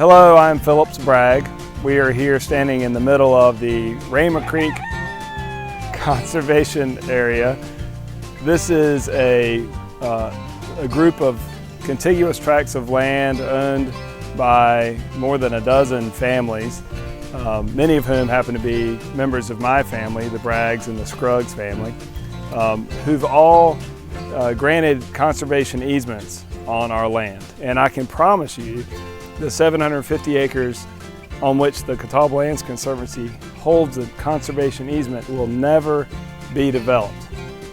Hello, I'm Phillips Bragg. We are here standing in the middle of the Rama Creek Conservation Area. This is a group of contiguous tracts of land owned by more than a dozen families, many of whom happen to be members of my family, the Braggs and the Scruggs family, who've all granted conservation easements on our land. And I can promise you the 750 acres on which the Catawba Lands Conservancy holds a conservation easement will never be developed.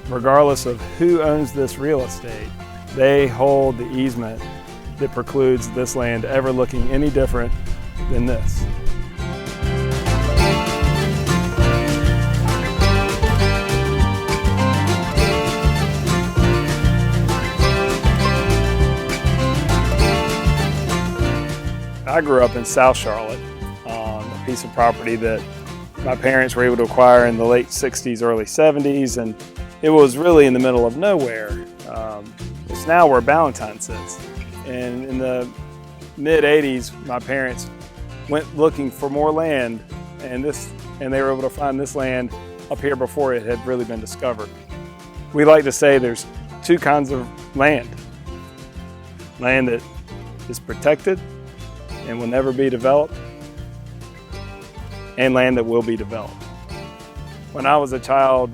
Regardless of who owns this real estate, they hold the easement that precludes this land ever looking any different than this. I grew up in South Charlotte on a piece of property that my parents were able to acquire in the late 60s, early 70s, and it was really in the middle of nowhere. It's now where Ballantyne sits. And in the mid 80s, my parents went looking for more land, and they were able to find this land up here before it had really been discovered. We like to say there's two kinds of land. Land that is protected and will never be developed, and land that will be developed. When I was a child,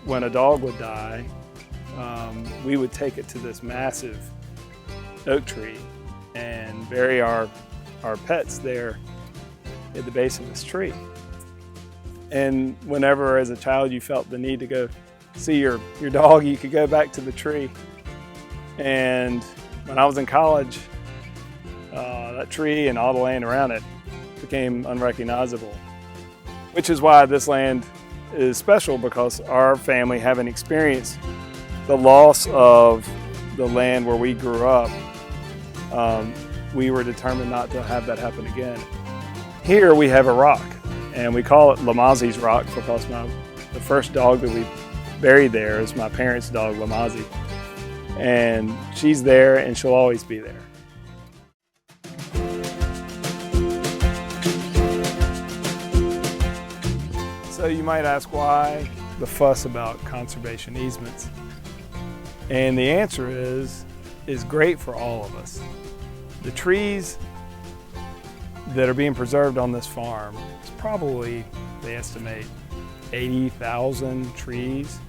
when a dog would die, we would take it to this massive oak tree and bury our pets there at the base of this tree. And whenever as a child you felt the need to go see your dog, you could go back to the tree. And when I was in college, that tree and all the land around it became unrecognizable, which is why this land is special, because our family, having experienced the loss of the land where we grew up, we were determined not to have that happen again. Here we have a rock, and we call it Lamazzi's Rock because the first dog that we buried there is my parents' dog, Lamazzi. And she's there and she'll always be there. So you might ask, why the fuss about conservation easements? And the answer is great for all of us. The trees that are being preserved on this farm, it's probably, they estimate, 80,000 trees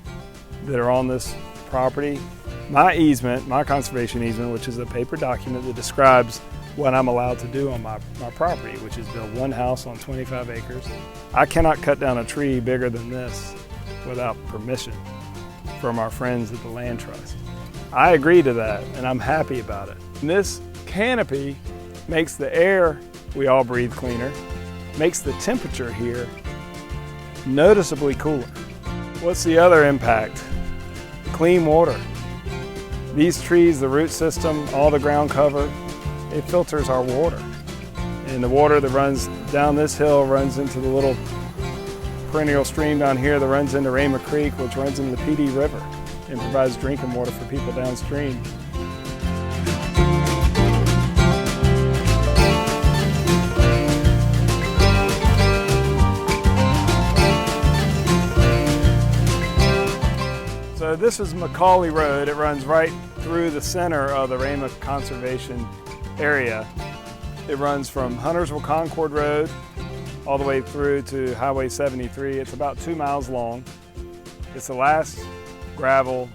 that are on this property. My easement, my conservation easement, which is a paper document that describes what I'm allowed to do on my property, which is build one house on 25 acres. I cannot cut down a tree bigger than this without permission from our friends at the Land Trust. I agree to that, and I'm happy about it. And this canopy makes the air we all breathe cleaner, makes the temperature here noticeably cooler. What's the other impact? Clean water. These trees, the root system, all the ground cover, it filters our water. And the water that runs down this hill runs into the little perennial stream down here that runs into Rama Creek, which runs into the PD River and provides drinking water for people downstream. So this is Macaulay Road. It runs right through the center of the Rama Conservation Area. It runs from Huntersville Concord Road all the way through to Highway 73. It's about 2 miles long. It's the last gravel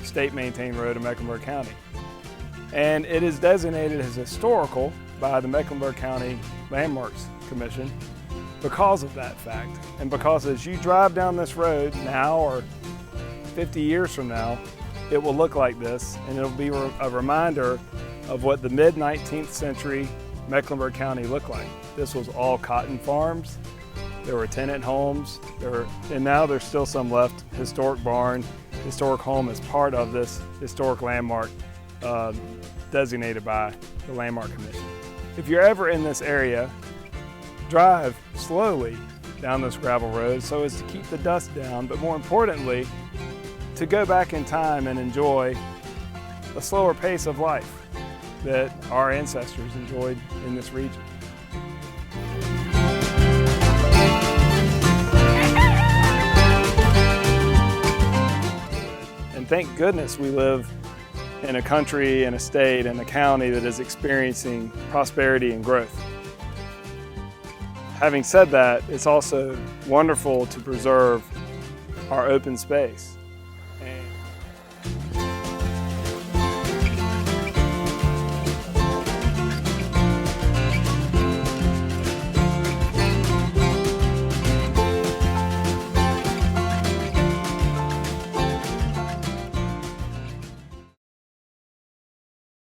state-maintained road in Mecklenburg County. And it is designated as historical by the Mecklenburg County Landmarks Commission because of that fact. And because as you drive down this road now or 50 years from now, it will look like this, and it'll be a reminder of what the mid-19th century Mecklenburg County looked like. This was all cotton farms. There were tenant homes, and now there's still some left. Historic barn, historic home is part of this historic landmark designated by the Landmark Commission. If you're ever in this area, drive slowly down this gravel road so as to keep the dust down, but more importantly, to go back in time and enjoy a slower pace of life that our ancestors enjoyed in this region. thank goodness we live in a country, in a state, in a county that is experiencing prosperity and growth. Having said that, it's also wonderful to preserve our open space.